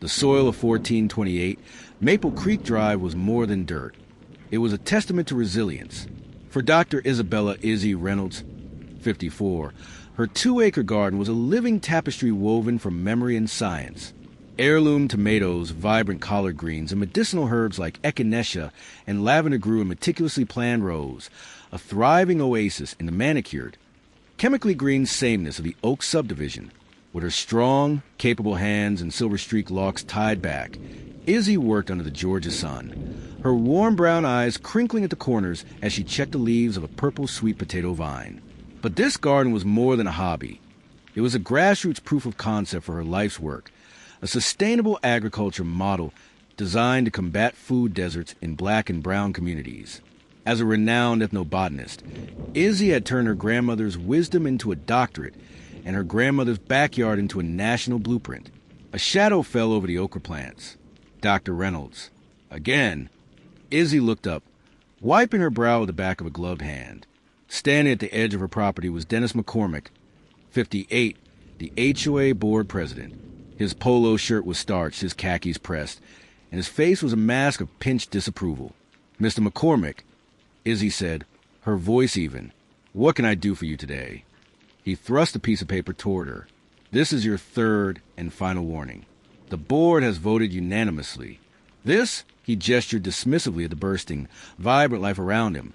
The soil of 1428, Maple Creek Drive was more than dirt. It was a testament to resilience. For Dr. Isabella Reynolds, 54, her 2-acre garden was a living tapestry woven from memory and science. Heirloom tomatoes, vibrant collard greens, and medicinal herbs like echinacea and lavender grew in meticulously planned rows, a thriving oasis in the manicured, chemically green sameness of the Oak subdivision. With her strong, capable hands and silver-streaked locks tied back, Izzy worked under the Georgia sun, her warm brown eyes crinkling at the corners as she checked the leaves of a purple sweet potato vine. But this garden was more than a hobby. It was a grassroots proof of concept for her life's work, a sustainable agriculture model designed to combat food deserts in black and brown communities. As a renowned ethnobotanist, Izzy had turned her grandmother's wisdom into a doctorate and her grandmother's backyard into a national blueprint. A shadow fell over the okra plants. Dr. Reynolds. Again. Izzy looked up, wiping her brow with the back of a gloved hand. Standing at the edge of her property was Dennis McCormick, 58, the HOA Board President. His polo shirt was starched, his khakis pressed, and his face was a mask of pinched disapproval. "Mr. McCormick," Izzy said, her voice even, "what can I do for you today?" He thrust a piece of paper toward her. "This is your third and final warning. The board has voted unanimously. This," he gestured dismissively at the bursting, vibrant life around him,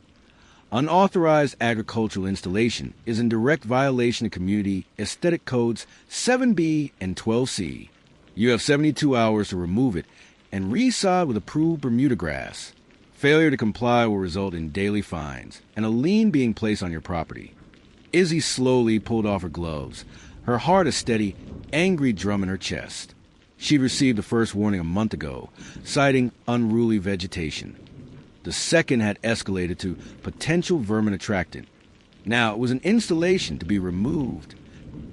"unauthorized agricultural installation is in direct violation of Community Aesthetic Codes 7B and 12C. You have 72 hours to remove it and resod with approved Bermuda grass. Failure to comply will result in daily fines and a lien being placed on your property." Izzy slowly pulled off her gloves, her heart a steady, angry drum in her chest. She'd received the first warning a month ago, citing unruly vegetation. The second had escalated to potential vermin attractant. Now it was an installation to be removed.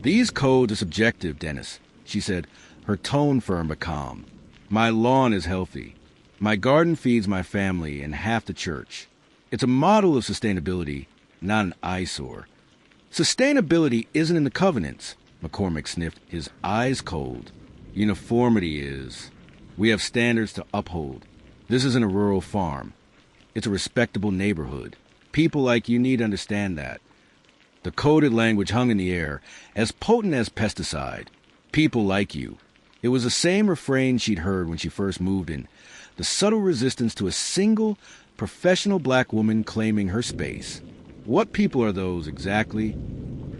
"These codes are subjective, Dennis," she said, her tone firm but calm. "My lawn is healthy. My garden feeds my family and half the church. It's a model of sustainability, not an eyesore." "Sustainability isn't in the covenants," McCormick sniffed, his eyes cold. "Uniformity is. We have standards to uphold. This isn't a rural farm. It's a respectable neighborhood. People like you need to understand that." The coded language hung in the air, as potent as pesticide. "People like you." It was the same refrain she'd heard when she first moved in, the subtle resistance to a single, professional black woman claiming her space. "What people are those, exactly?"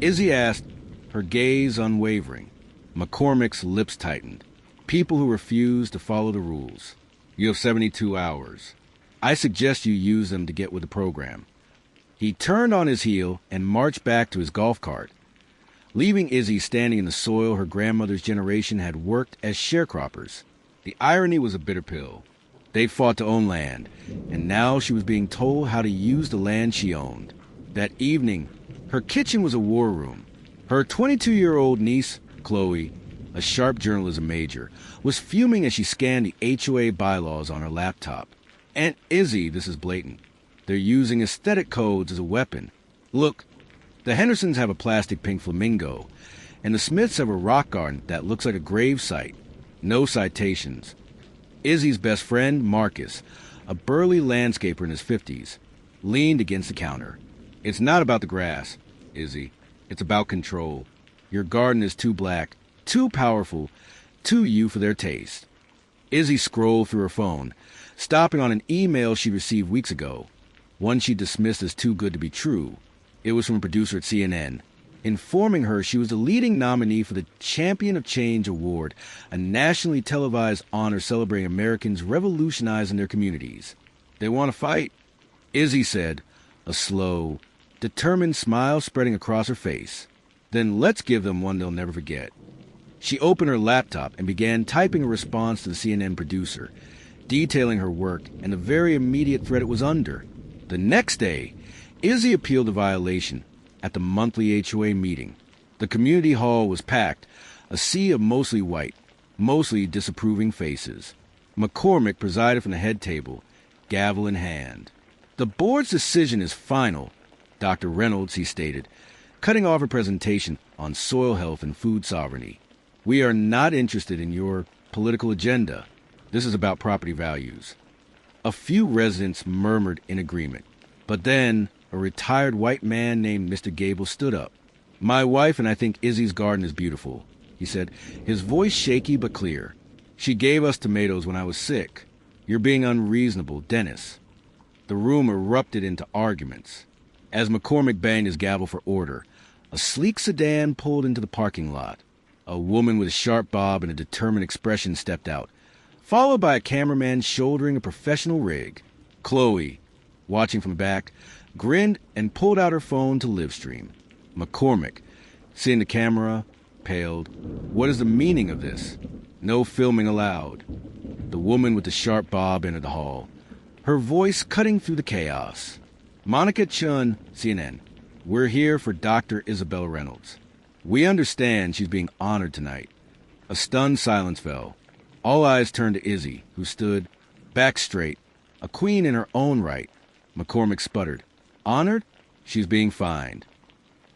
Izzy asked, her gaze unwavering. McCormick's lips tightened. "People who refuse to follow the rules. You have 72 hours. I suggest you use them to get with the program." He turned on his heel and marched back to his golf cart, leaving Izzy standing in the soil her grandmother's generation had worked as sharecroppers. The irony was a bitter pill. They'd fought to own land, and now she was being told how to use the land she owned. That evening, her kitchen was a war room. Her 22-year-old niece, Chloe, a sharp journalism major, was fuming as she scanned the HOA bylaws on her laptop. "Aunt Izzy, this is blatant. They're using aesthetic codes as a weapon. Look, the Hendersons have a plastic pink flamingo, and the Smiths have a rock garden that looks like a grave site. No citations." Izzy's best friend, Marcus, a burly landscaper in his 50s, leaned against the counter. "It's not about the grass, Izzy. It's about control. Your garden is too black, too powerful, too you for their taste." Izzy scrolled through her phone, stopping on an email she received weeks ago, one she dismissed as too good to be true. It was from a producer at CNN, informing her she was the leading nominee for the Champion of Change Award, a nationally televised honor celebrating Americans revolutionizing their communities. "They want to fight," Izzy said, a slow, determined smile spreading across her face. "Then let's give them one they'll never forget." She opened her laptop and began typing a response to the CNN producer, detailing her work and the very immediate threat it was under. The next day, Izzy appealed the violation at the monthly HOA meeting. The community hall was packed, a sea of mostly white, mostly disapproving faces. McCormick presided from the head table, gavel in hand. "The board's decision is final, Dr. Reynolds," he stated, cutting off her presentation on soil health and food sovereignty. "We are not interested in your political agenda. This is about property values. A few residents murmured in agreement, but then a retired white man named Mr. Gable stood up. "My wife and I think Izzy's garden is beautiful," he said, his voice shaky but clear. "She gave us tomatoes when I was sick. You're being unreasonable, Dennis." The room erupted into arguments. As McCormick banged his gavel for order, a sleek sedan pulled into the parking lot. A woman with a sharp bob and a determined expression stepped out, followed by a cameraman shouldering a professional rig. Chloe, watching from back, grinned and pulled out her phone to live stream. McCormick, seeing the camera, paled. "What is the meaning of this?" "No filming allowed." The woman with the sharp bob entered the hall, her voice cutting through the chaos. "Monica Chen, CNN. We're here for Dr. Isabella Reynolds. We understand she's being honored tonight." A stunned silence fell. All eyes turned to Izzy, who stood, back straight, a queen in her own right. McCormick sputtered. "Honored? She's being fined."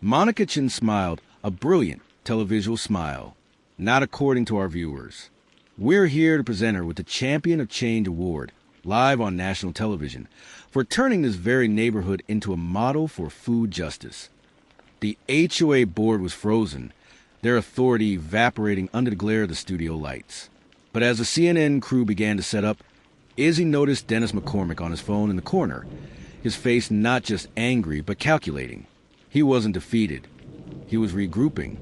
Monica Chen smiled, a brilliant televisual smile. "Not according to our viewers. We're here to present her with the Champion of Change Award, live on national television, for turning this very neighborhood into a model for food justice." The HOA board was frozen, their authority evaporating under the glare of the studio lights. But as the CNN crew began to set up, Izzy noticed Dennis McCormick on his phone in the corner, his face not just angry but calculating. He wasn't defeated. He was regrouping.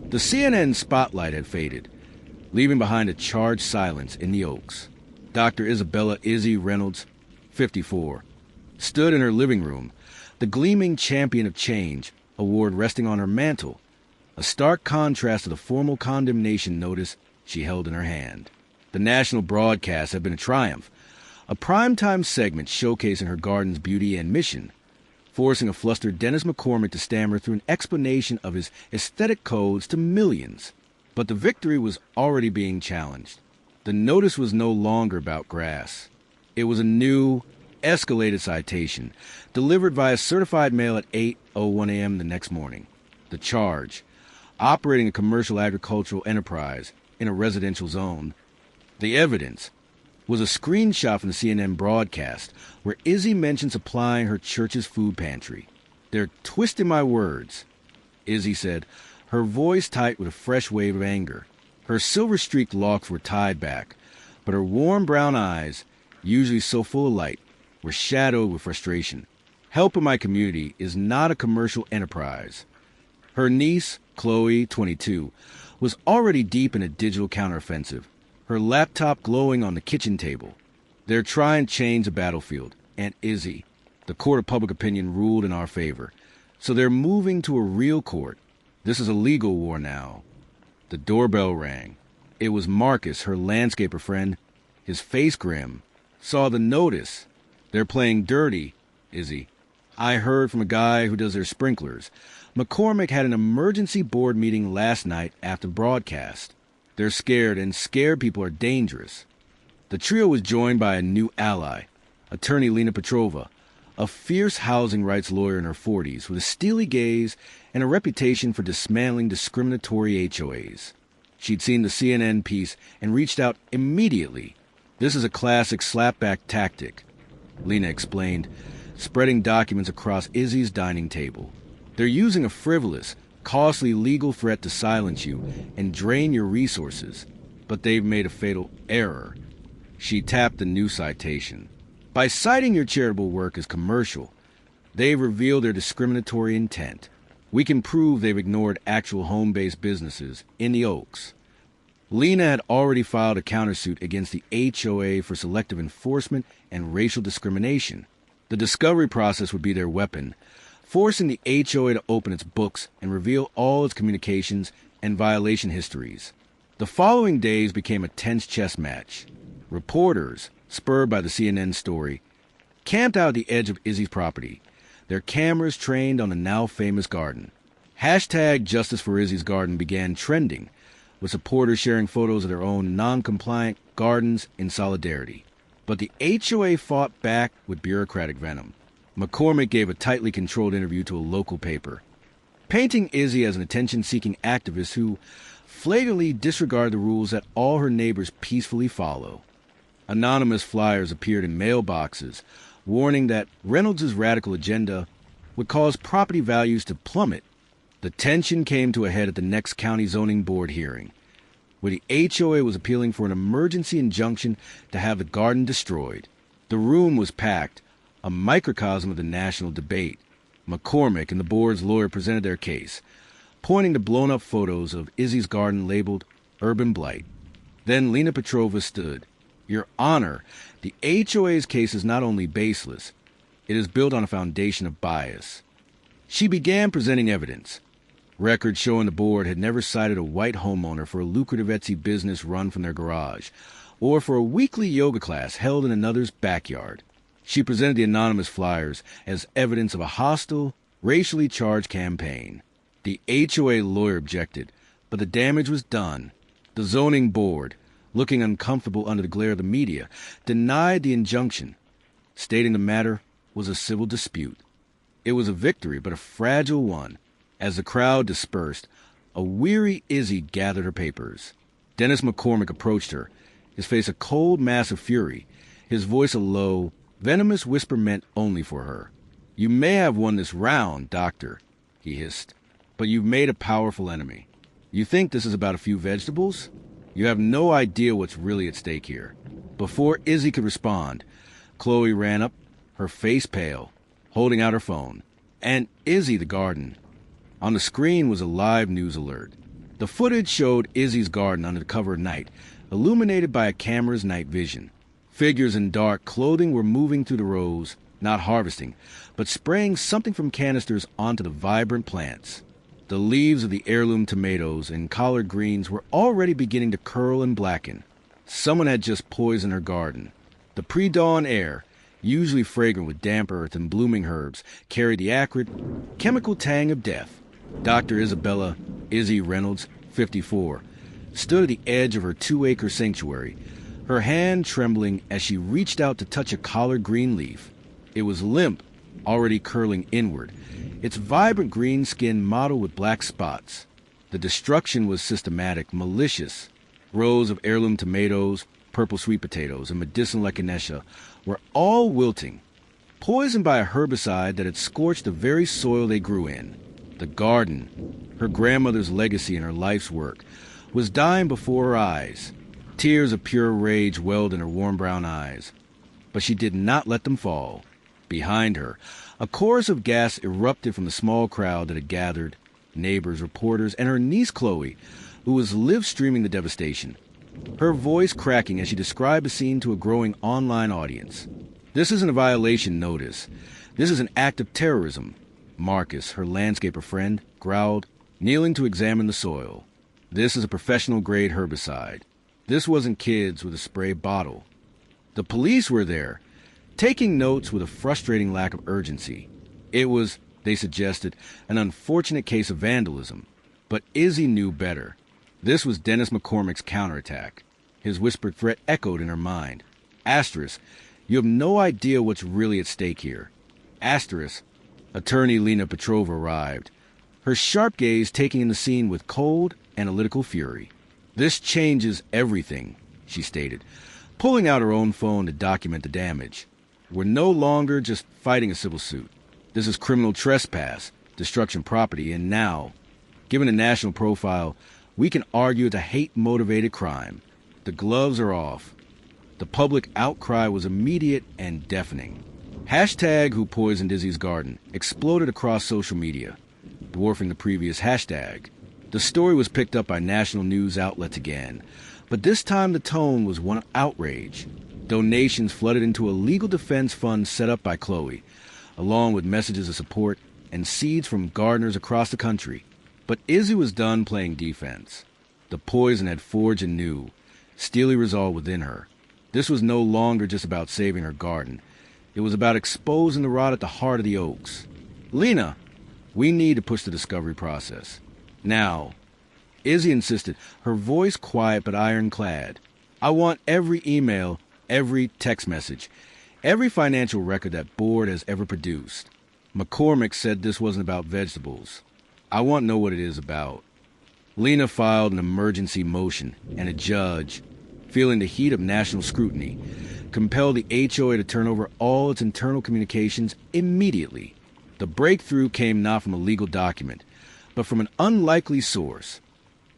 The CNN spotlight had faded, leaving behind a charged silence in the Oaks. Dr. Isabella Izzy Reynolds, 54, stood in her living room, the gleaming Champion of Change award resting on her mantle, a stark contrast to the formal condemnation notice she held in her hand. The national broadcast had been a triumph, a primetime segment showcasing her garden's beauty and mission, forcing a flustered Dennis McCormick to stammer through an explanation of his aesthetic codes to millions. But the victory was already being challenged. The notice was no longer about grass. It was a new, escalated citation, delivered via certified mail at 8:01 a.m. the next morning. The charge: operating a commercial agricultural enterprise in a residential zone. The evidence was a screenshot from the CNN broadcast where Izzy mentioned supplying her church's food pantry. "They're twisting my words," Izzy said, her voice tight with a fresh wave of anger. Her silver-streaked locks were tied back, but her warm brown eyes, usually so full of light, were shadowed with frustration. "Help in my community is not a commercial enterprise." Her niece, Chloe, 22, was already deep in a digital counteroffensive, her laptop glowing on the kitchen table. "They're trying to change the battlefield, Aunt Izzy. The court of public opinion ruled in our favor, so they're moving to a real court. This is a legal war now." The doorbell rang. It was Marcus, her landscaper friend, his face grim. "Saw the notice. They're playing dirty, Izzy. I heard from a guy who does their sprinklers. McCormick had an emergency board meeting last night after broadcast. They're scared, and scared people are dangerous." The trio was joined by a new ally, attorney Lena Petrova, a fierce housing rights lawyer in her 40s with a steely gaze and a reputation for dismantling discriminatory HOAs. She'd seen the CNN piece and reached out immediately. "This is a classic slapback tactic," Lena explained, spreading documents across Izzy's dining table. "They're using a frivolous, costly legal threat to silence you and drain your resources, but they've made a fatal error." She tapped the new citation. "By citing your charitable work as commercial, they've revealed their discriminatory intent. We can prove they've ignored actual home-based businesses in the Oaks." Lena had already filed a countersuit against the HOA for selective enforcement and racial discrimination. The discovery process would be their weapon, forcing the HOA to open its books and reveal all its communications and violation histories. The following days became a tense chess match. Reporters, spurred by the CNN story, camped out at the edge of Izzy's property, their cameras trained on the now-famous garden. Hashtag Justice for Izzy's Garden began trending, with supporters sharing photos of their own non-compliant gardens in solidarity. But the HOA fought back with bureaucratic venom. McCormick gave a tightly controlled interview to a local paper, painting Izzy as an attention-seeking activist who flagrantly disregard the rules that all her neighbors peacefully follow. Anonymous flyers appeared in mailboxes, warning that Reynolds' radical agenda would cause property values to plummet. The tension came to a head at the next county zoning board hearing, where the HOA was appealing for an emergency injunction to have the garden destroyed. The room was packed, a microcosm of the national debate. McCormick and the board's lawyer presented their case, pointing to blown-up photos of Izzy's garden labeled Urban Blight. Then Lena Petrova stood. "Your Honor, the HOA's case is not only baseless, it is built on a foundation of bias." She began presenting evidence. Records showing the board had never cited a white homeowner for a lucrative Etsy business run from their garage, or for a weekly yoga class held in another's backyard. She presented the anonymous flyers as evidence of a hostile, racially charged campaign. The HOA lawyer objected, but the damage was done. The zoning board, looking uncomfortable under the glare of the media, denied the injunction, stating the matter was a civil dispute. It was a victory, but a fragile one. As the crowd dispersed, a weary Izzy gathered her papers. Dennis McCormick approached her, his face a cold mass of fury, his voice a low, venomous whisper meant only for her. "You may have won this round, Doctor," he hissed, "but you've made a powerful enemy. You think this is about a few vegetables? You have no idea what's really at stake here." Before Izzy could respond, Chloe ran up, her face pale, holding out her phone. "And Izzy, the garden." On the screen was a live news alert. The footage showed Izzy's garden under the cover of night, illuminated by a camera's night vision. Figures in dark clothing were moving through the rows, not harvesting, but spraying something from canisters onto the vibrant plants. The leaves of the heirloom tomatoes and collard greens were already beginning to curl and blacken. Someone had just poisoned her garden. The pre-dawn air, usually fragrant with damp earth and blooming herbs, carried the acrid, chemical tang of death. Dr. Isabella Reynolds, 54, stood at the edge of her 2-acre sanctuary, her hand trembling as she reached out to touch a collard green leaf. It was limp, already curling inward, its vibrant green skin mottled with black spots. The destruction was systematic, malicious. Rows of heirloom tomatoes, purple sweet potatoes, and medicinal echinacea were all wilting, poisoned by a herbicide that had scorched the very soil they grew in. The garden, her grandmother's legacy and her life's work, was dying before her eyes. Tears of pure rage welled in her warm brown eyes. But she did not let them fall. Behind her, a chorus of gas erupted from the small crowd that had gathered, neighbors, reporters, and her niece Chloe, who was live-streaming the devastation, her voice cracking as she described the scene to a growing online audience. "This isn't a violation notice. This is an act of terrorism," Marcus, her landscaper friend, growled, kneeling to examine the soil. "This is a professional-grade herbicide. This wasn't kids with a spray bottle." The police were there, taking notes with a frustrating lack of urgency. It was, they suggested, an unfortunate case of vandalism. But Izzy knew better. This was Dennis McCormick's counterattack. His whispered threat echoed in her mind. "Asterisk, you have no idea what's really at stake here." Asterisk, attorney Lena Petrova arrived, her sharp gaze taking in the scene with cold, analytical fury. "This changes everything," she stated, pulling out her own phone to document the damage. "We're no longer just fighting a civil suit. This is criminal trespass, destruction of property, and now, given the national profile, we can argue it's a hate-motivated crime. The gloves are off." The public outcry was immediate and deafening. Hashtag Who Poisoned Izzy's Garden exploded across social media, dwarfing the previous hashtag. The story was picked up by national news outlets again, but this time the tone was one of outrage. Donations flooded into a legal defense fund set up by Chloe, along with messages of support and seeds from gardeners across the country. But Izzy was done playing defense. The poison had forged anew, steely resolve within her. This was no longer just about saving her garden. It was about exposing the rot at the heart of the oaks. "Lena, we need to push the discovery process. Now," Izzy insisted, her voice quiet but ironclad. "I want every email, every text message, every financial record that board has ever produced." McCormick said this wasn't about vegetables. "I want to know what it is about." Lena filed an emergency motion, and a judge, feeling the heat of national scrutiny, compelled the HOA to turn over all its internal communications immediately. The breakthrough came not from a legal document, but from an unlikely source.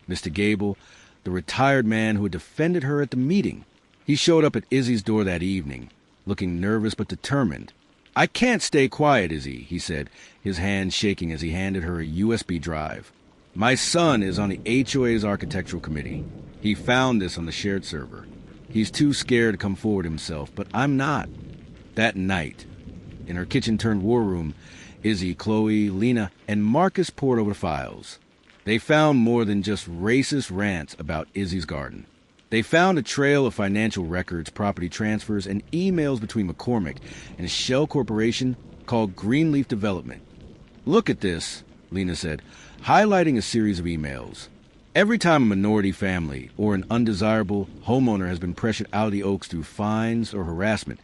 Mr. Gable, the retired man who had defended her at the meeting. He showed up at Izzy's door that evening, looking nervous but determined. "I can't stay quiet, Izzy," he said, his hand shaking as he handed her a USB drive. "My son is on the HOA's architectural committee. He found this on the shared server. He's too scared to come forward himself, but I'm not." That night, in her kitchen-turned-war room, Izzy, Chloe, Lena, and Marcus pored over the files. They found more than just racist rants about Izzy's garden. They found a trail of financial records, property transfers, and emails between McCormick and a shell corporation called Greenleaf Development. "Look at this," Lena said, highlighting a series of emails. "Every time a minority family or an undesirable homeowner has been pressured out of the Oaks through fines or harassment,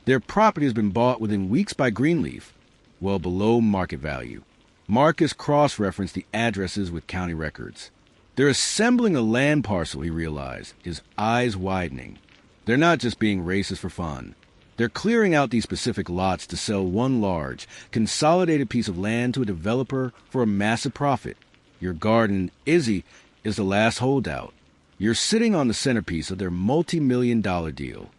their property has been bought within weeks by Greenleaf, well below market value." Marcus cross-referenced the addresses with county records. "They're assembling a land parcel," he realized, his eyes widening. "They're not just being racist for fun. They're clearing out these specific lots to sell one large, consolidated piece of land to a developer for a massive profit. Your garden, Izzy, is the last holdout. You're sitting on the centerpiece of their multi-million-dollar deal."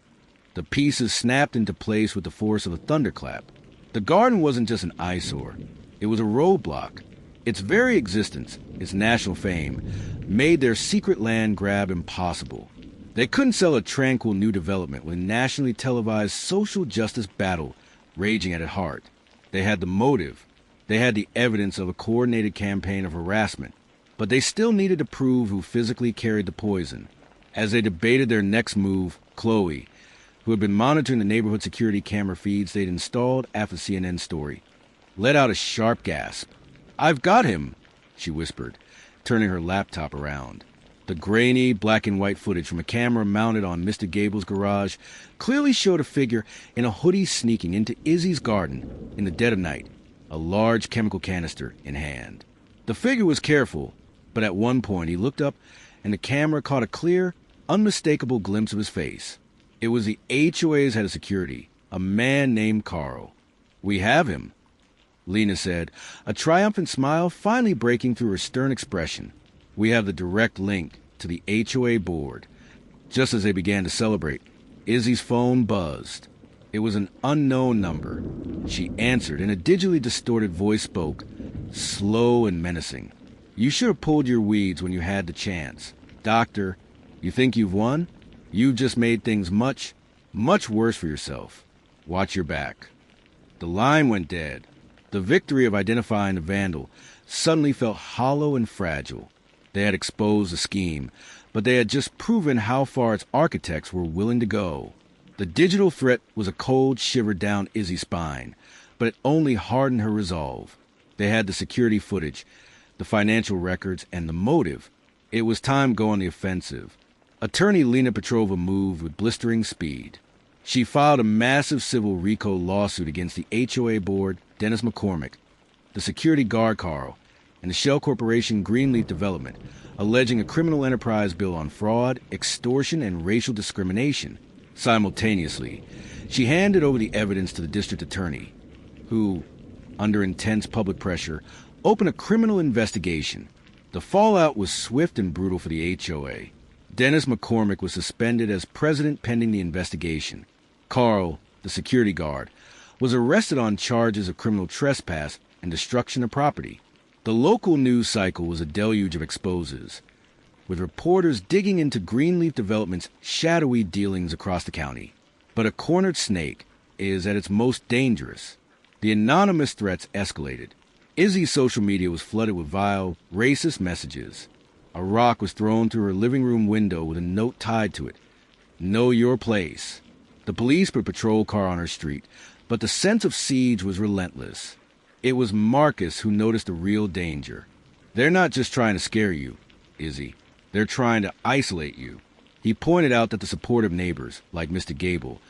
The pieces snapped into place with the force of a thunderclap. The garden wasn't just an eyesore. It was a roadblock. Its very existence, its national fame, made their secret land grab impossible. They couldn't sell a tranquil new development with a nationally televised social justice battle raging at its heart. They had the motive. They had the evidence of a coordinated campaign of harassment. But they still needed to prove who physically carried the poison. As they debated their next move, Chloe, who had been monitoring the neighborhood security camera feeds they'd installed after the CNN story, let out a sharp gasp. "I've got him," she whispered, turning her laptop around. The grainy black and white footage from a camera mounted on Mr. Gable's garage clearly showed a figure in a hoodie sneaking into Izzy's garden in the dead of night, a large chemical canister in hand. The figure was careful, but at one point he looked up and the camera caught a clear, unmistakable glimpse of his face. It was the HOA's head of security, a man named Carl. "We have him," Lena said, a triumphant smile finally breaking through her stern expression. "We have the direct link to the HOA board." Just as they began to celebrate, Izzy's phone buzzed. It was an unknown number. She answered, and a digitally distorted voice spoke, slow and menacing. "You should have pulled your weeds when you had the chance. Doctor, you think you've won? You've just made things much, much worse for yourself. Watch your back." The line went dead. The victory of identifying the vandal suddenly felt hollow and fragile. They had exposed the scheme, but they had just proven how far its architects were willing to go. The digital threat was a cold shiver down Izzy's spine, but it only hardened her resolve. They had the security footage, the financial records, and the motive. It was time to go on the offensive. Attorney Lena Petrova moved with blistering speed. She filed a massive civil RICO lawsuit against the HOA board, Dennis McCormick, the security guard Carl, and the shell corporation Greenleaf Development, alleging a criminal enterprise built on fraud, extortion, and racial discrimination. Simultaneously, she handed over the evidence to the district attorney, who, under intense public pressure, opened a criminal investigation. The fallout was swift and brutal for the HOA. Dennis McCormick was suspended as president pending the investigation. Carl, the security guard, was arrested on charges of criminal trespass and destruction of property. The local news cycle was a deluge of exposes, with reporters digging into Greenleaf Development's shadowy dealings across the county. But a cornered snake is at its most dangerous. The anonymous threats escalated. Izzy's social media was flooded with vile, racist messages. A rock was thrown through her living room window with a note tied to it. "Know your place." The police put a patrol car on her street, but the sense of siege was relentless. It was Marcus who noticed the real danger. "They're not just trying to scare you, Izzy. They're trying to isolate you." He pointed out that the supportive neighbors, like Mr. Gable,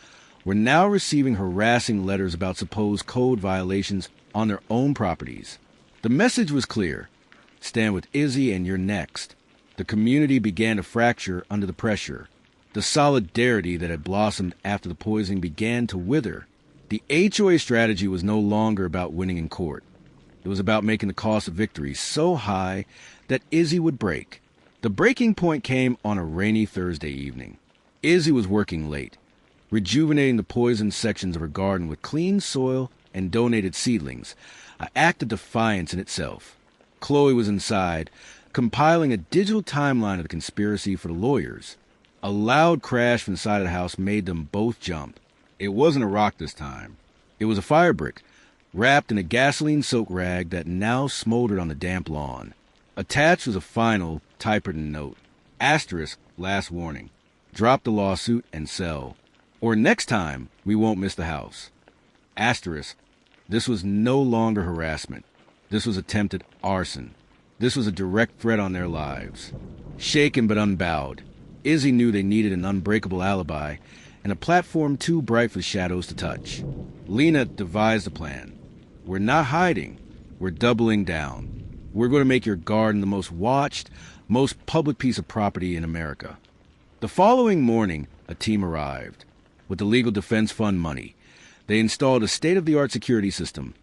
were now receiving harassing letters about supposed code violations on their own properties. The message was clear. Stand with Izzy and you're next. The community began to fracture under the pressure. The solidarity that had blossomed after the poisoning began to wither. The HOA strategy was no longer about winning in court. It was about making the cost of victory so high that Izzy would break. The breaking point came on a rainy Thursday evening. Izzy was working late, rejuvenating the poisoned sections of her garden with clean soil and donated seedlings, an act of defiance in itself. Chloe was inside, compiling a digital timeline of the conspiracy for the lawyers. A loud crash from the side of the house made them both jump. It wasn't a rock this time. It was a fire brick, wrapped in a gasoline-soaked rag that now smoldered on the damp lawn. Attached was a final, typewritten note. Asterisk, last warning. Drop the lawsuit and sell. Or next time, we won't miss the house. Asterisk, this was no longer harassment. This was attempted arson. This was a direct threat on their lives. Shaken but unbowed, Izzy knew they needed an unbreakable alibi and a platform too bright for the shadows to touch. Lena devised a plan. We're not hiding. We're doubling down. We're going to make your garden the most watched, most public piece of property in America. The following morning, a team arrived. With the Legal Defense Fund money, they installed a state-of-the-art security system,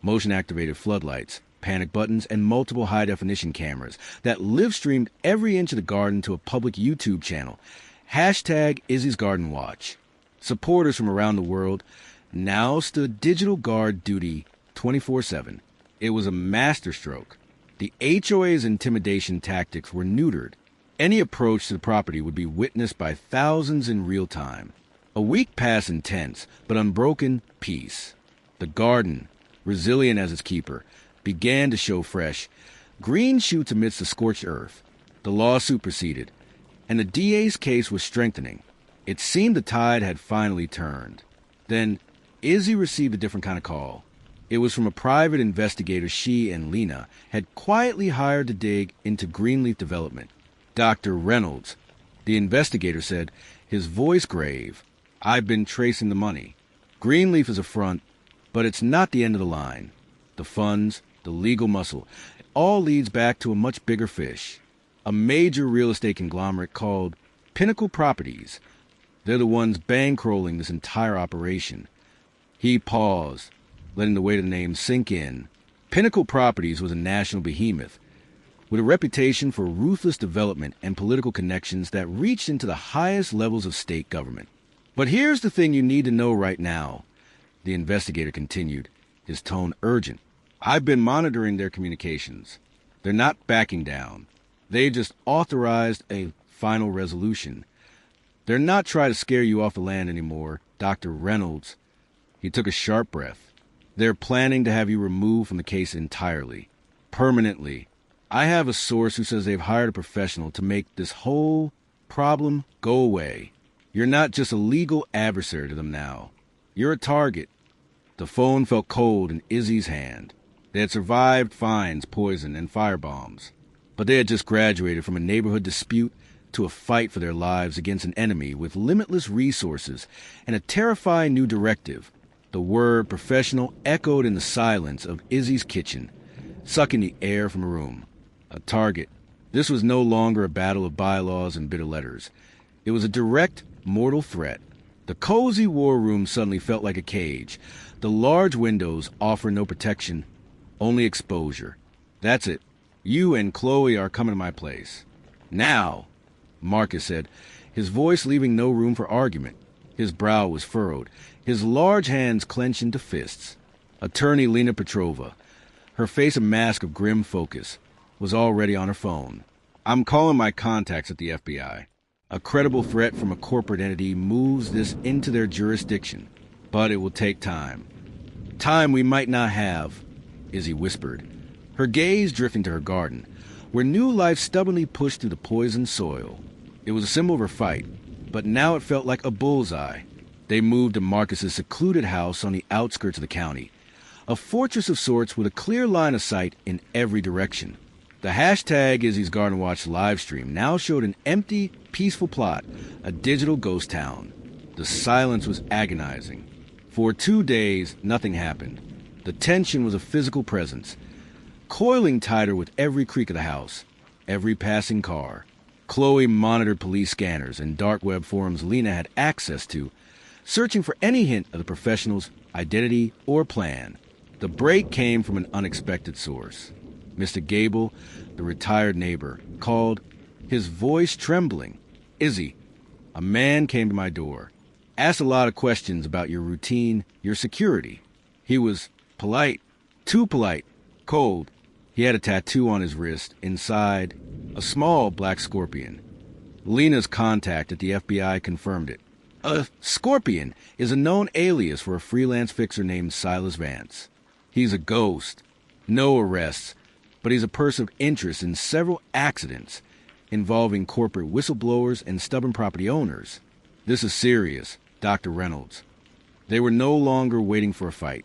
motion-activated floodlights, panic buttons, and multiple high-definition cameras that live-streamed every inch of the garden to a public YouTube channel. Hashtag Izzy's Garden Watch. Supporters from around the world now stood digital guard duty 24/7. It was a masterstroke. The HOA's intimidation tactics were neutered. Any approach to the property would be witnessed by thousands in real time. A week passed in tense but unbroken peace. The garden, resilient as its keeper, began to show fresh green shoots amidst the scorched earth. The lawsuit proceeded, and the DA's case was strengthening. It seemed the tide had finally turned. Then Izzy received a different kind of call. It was from a private investigator she and Lena had quietly hired to dig into Greenleaf development. Dr. Reynolds, the investigator said, his voice grave. I've been tracing the money. Greenleaf is a front, but it's not the end of the line. The funds, the legal muscle, it all leads back to a much bigger fish. A major real estate conglomerate called Pinnacle Properties. They're the ones bankrolling this entire operation. He paused, letting the weight of the name sink in. Pinnacle Properties was a national behemoth, with a reputation for ruthless development and political connections that reached into the highest levels of state government. But here's the thing you need to know right now, the investigator continued, his tone urgent. I've been monitoring their communications. They're not backing down. They just authorized a final resolution. They're not trying to scare you off the land anymore, Dr. Reynolds. He took a sharp breath. They're planning to have you removed from the case entirely, permanently. I have a source who says they've hired a professional to make this whole problem go away. You're not just a legal adversary to them now. You're a target. The phone felt cold in Izzy's hand. They had survived fines, poison, and firebombs. But they had just graduated from a neighborhood dispute to a fight for their lives against an enemy with limitless resources and a terrifying new directive. The word professional echoed in the silence of Izzy's kitchen, sucking the air from the room. A target. This was no longer a battle of bylaws and bitter letters. It was a direct, mortal threat. The cozy war room suddenly felt like a cage. The large windows offer no protection, only exposure. That's it. You and Chloe are coming to my place. Now, Marcus said, his voice leaving no room for argument. His brow was furrowed, his large hands clenched into fists. Attorney Lena Petrova, her face a mask of grim focus, was already on her phone. I'm calling my contacts at the FBI. A credible threat from a corporate entity moves this into their jurisdiction, but it will take time. Time we might not have, Izzy whispered, her gaze drifting to her garden, where new life stubbornly pushed through the poisoned soil. It was a symbol of her fight, but now it felt like a bullseye. They moved to Marcus's secluded house on the outskirts of the county, a fortress of sorts with a clear line of sight in every direction. The hashtag Izzy's Garden Watch livestream now showed an empty, peaceful plot, a digital ghost town. The silence was agonizing. For 2 days, nothing happened. The tension was a physical presence, coiling tighter with every creak of the house. every passing car. Chloe monitored police scanners and dark web forums Lena had access to, searching for any hint of the professional's identity or plan. The break came from an unexpected source. Mr. Gable, the retired neighbor, called, his voice trembling. "Izzy, a man came to my door. Asked a lot of questions about your routine, your security. He was polite, too polite, cold. He had a tattoo on his wrist, inside, a small black scorpion." Lena's contact at the FBI confirmed it. A scorpion is a known alias for a freelance fixer named Silas Vance. He's a ghost. No arrests, but he's a person of interest in several accidents involving corporate whistleblowers and stubborn property owners. This is serious, Dr. Reynolds. They were no longer waiting for a fight.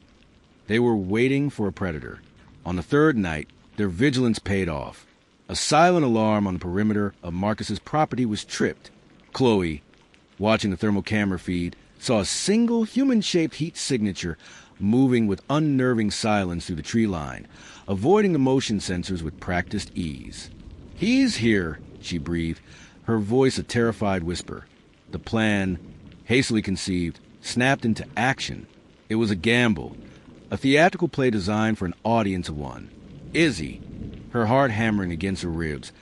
They were waiting for a predator. On the third night, their vigilance paid off. A silent alarm on the perimeter of Marcus's property was tripped. Chloe, watching the thermal camera feed, saw a single human-shaped heat signature moving with unnerving silence through the tree line, avoiding the motion sensors with practiced ease. "He's here," she breathed, her voice a terrified whisper. The plan, hastily conceived, snapped into action. It was a gamble, a theatrical play designed for an audience of one. Izzy, her heart hammering against her ribs,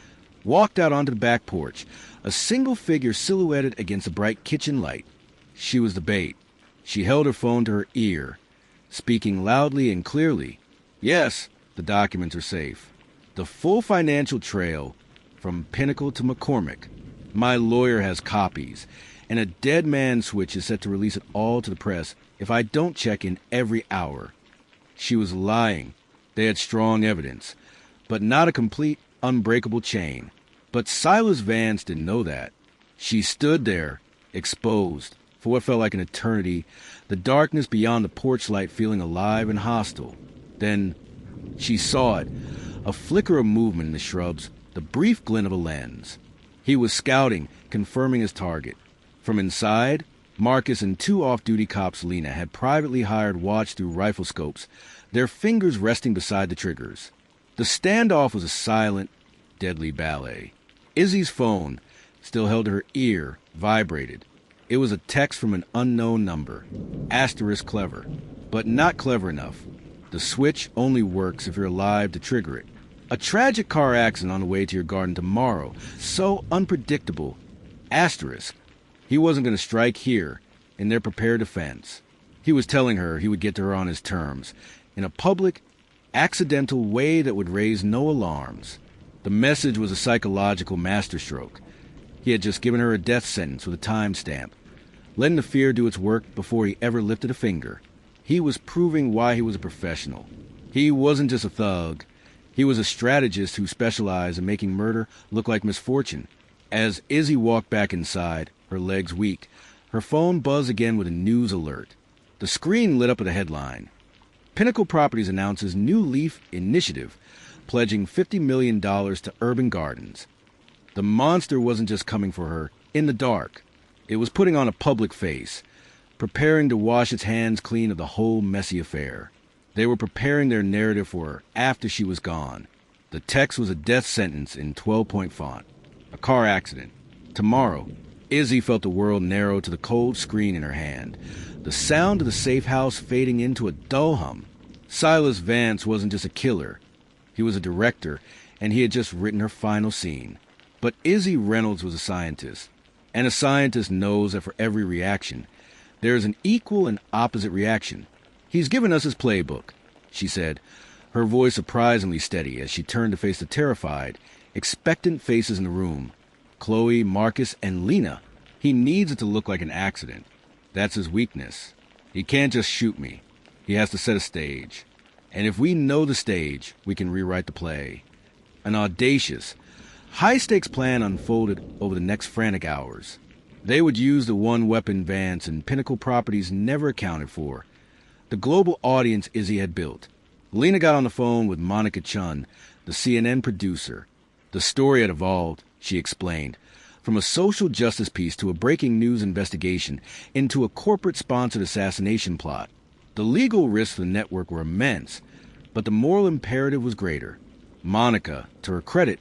walked out onto the back porch, a single figure silhouetted against the bright kitchen light. She was the bait. She held her phone to her ear, speaking loudly and clearly. "Yes, the documents are safe. The full financial trail from Pinnacle to McCormick. My lawyer has copies, and a dead man switch is set to release it all to the press if I don't check in every hour." She was lying. They had strong evidence, but not a complete, unbreakable chain. But Silas Vance didn't know that. She stood there, exposed, for what felt like an eternity, the darkness beyond the porch light feeling alive and hostile. Then she saw it, a flicker of movement in the shrubs, the brief glint of a lens. He was scouting, confirming his target. From inside, Marcus and two off-duty cops Lena had privately hired watched through rifle scopes, their fingers resting beside the triggers. The standoff was a silent, deadly ballet. Izzy's phone, still held to her ear, vibrated. It was a text from an unknown number. Asterisk clever, but not clever enough. The switch only works if you're alive to trigger it. A tragic car accident on the way to your garden tomorrow. So unpredictable. Asterisk. He wasn't going to strike here, in their prepared defense. He was telling her he would get to her on his terms, in a public, accidental way that would raise no alarms. The message was a psychological masterstroke. He had just given her a death sentence with a timestamp, letting the fear do its work before he ever lifted a finger. He was proving why he was a professional. He wasn't just a thug. He was a strategist who specialized in making murder look like misfortune. As Izzy walked back inside, her legs weak, her phone buzzed again with a news alert. The screen lit up with a headline. Pinnacle Properties announces new Leaf initiative, pledging $50 million to urban gardens. The monster wasn't just coming for her in the dark. It was putting on a public face, preparing to wash its hands clean of the whole messy affair. They were preparing their narrative for her after she was gone. The text was a death sentence in 12-point font. A car accident. Tomorrow. Izzy felt the world narrow to the cold screen in her hand, the sound of the safe house fading into a dull hum. Silas Vance wasn't just a killer. He was a director, and he had just written her final scene. But Izzy Reynolds was a scientist, and a scientist knows that for every reaction, there is an equal and opposite reaction. "He's given us his playbook," she said, her voice surprisingly steady as she turned to face the terrified, expectant faces in the room. Chloe, Marcus, and Lena. "He needs it to look like an accident. That's his weakness. He can't just shoot me. He has to set a stage. And if we know the stage, we can rewrite the play." An audacious, high-stakes plan unfolded over the next frantic hours. They would use the one-weapon Vance and Pinnacle Properties never accounted for, the global audience Izzy had built. Lena got on the phone with Monica Chen, the CNN producer. The story had evolved, she explained, from a social justice piece to a breaking news investigation into a corporate-sponsored assassination plot. The legal risks for the network were immense, but the moral imperative was greater. Monica, to her credit,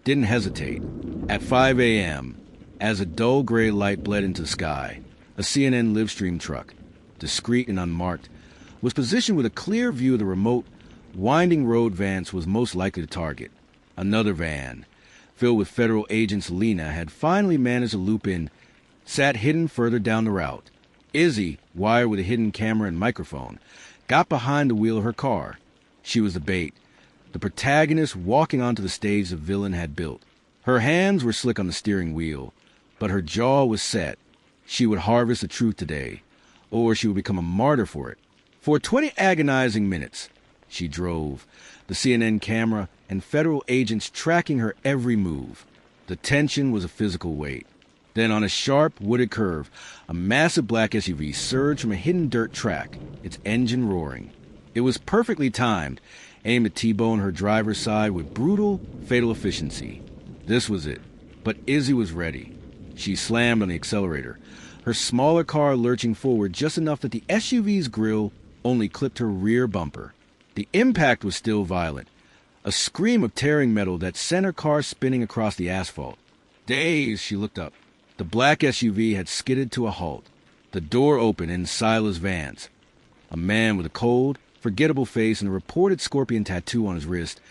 didn't hesitate. At 5 a.m., as a dull gray light bled into the sky, a CNN livestream truck, discreet and unmarked, was positioned with a clear view of the remote, winding road Vance was most likely to target. Another van, filled with federal agents Lena had finally managed to loop in, sat hidden further down the route. Izzy, wired with a hidden camera and microphone, got behind the wheel of her car. She was the bait, the protagonist walking onto the stage the villain had built. Her hands were slick on the steering wheel, but her jaw was set. She would harvest the truth today, or she would become a martyr for it. For 20 agonizing minutes, she drove, the CNN camera and federal agents tracking her every move. The tension was a physical weight. Then on a sharp, wooded curve, a massive black SUV surged from a hidden dirt track, its engine roaring. It was perfectly timed, aimed at T-bone her driver's side with brutal, fatal efficiency. This was it. But Izzy was ready. She slammed on the accelerator, her smaller car lurching forward just enough that the SUV's grille only clipped her rear bumper. The impact was still violent, a scream of tearing metal that sent her car spinning across the asphalt. Dazed, she looked up. The black SUV had skidded to a halt. The door opened in Silas Vance. A man with a cold, forgettable face and a reported scorpion tattoo on his wrist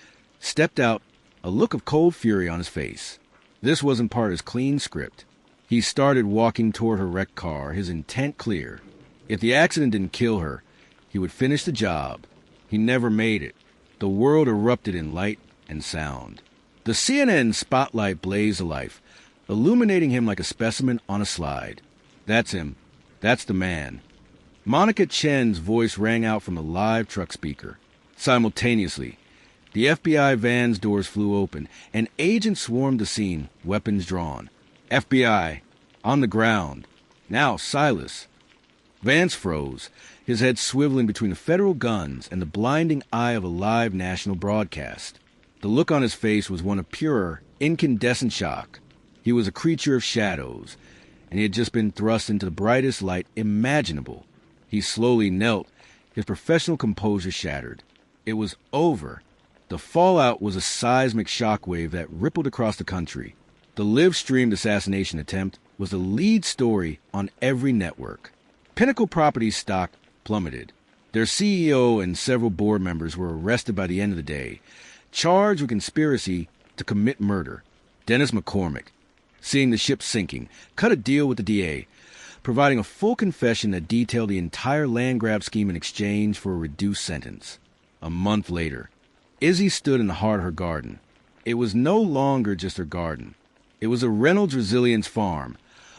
stepped out, a look of cold fury on his face. This wasn't part of his clean script. He started walking toward her wrecked car, his intent clear. If the accident didn't kill her, he would finish the job. He never made it. The world erupted in light and sound. The CNN spotlight blazed alive, illuminating him like a specimen on a slide. That's him. That's the man. Monica Chen's voice rang out from a live truck speaker. Simultaneously, the FBI van's doors flew open, and agents swarmed the scene, weapons drawn. FBI, on the ground. Now, Silas. Vance froze, his head swiveling between the federal guns and the blinding eye of a live national broadcast. The look on his face was one of pure, incandescent shock. He was a creature of shadows, and he had just been thrust into the brightest light imaginable. He slowly knelt, his professional composure shattered. It was over. The fallout was a seismic shockwave that rippled across the country. The live-streamed assassination attempt was the lead story on every network. Pinnacle Properties stock plummeted. Their CEO and several board members were arrested by the end of the day, charged with conspiracy to commit murder. Dennis McCormick, seeing the ship sinking, cut a deal with the DA, providing a full confession that detailed the entire land grab scheme in exchange for a reduced sentence. A month later, Izzy stood in the heart of her garden. It was no longer just her garden. It was a Reynolds Resilience Farm,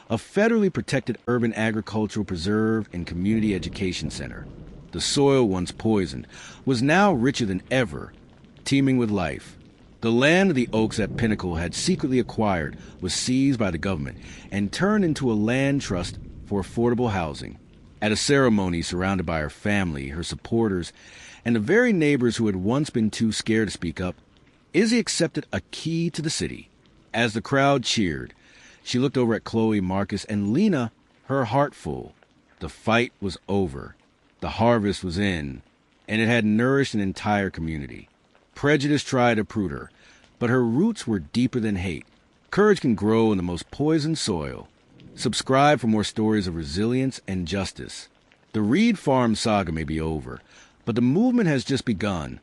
a federally protected urban agricultural preserve and community education center. The soil, once poisoned, was now richer than ever, teeming with life. The land of the Oaks that Pinnacle had secretly acquired was seized by the government and turned into a land trust for affordable housing. At a ceremony surrounded by her family, her supporters, and the very neighbors who had once been too scared to speak up, Izzy accepted a key to the city. As the crowd cheered, she looked over at Chloe, Marcus, and Lena, her heart full. The fight was over. The harvest was in, and it had nourished an entire community. Prejudice tried to uproot her, but her roots were deeper than hate. Courage can grow in the most poisoned soil. Subscribe for more stories of resilience and justice. The Reed Farm saga may be over, but the movement has just begun.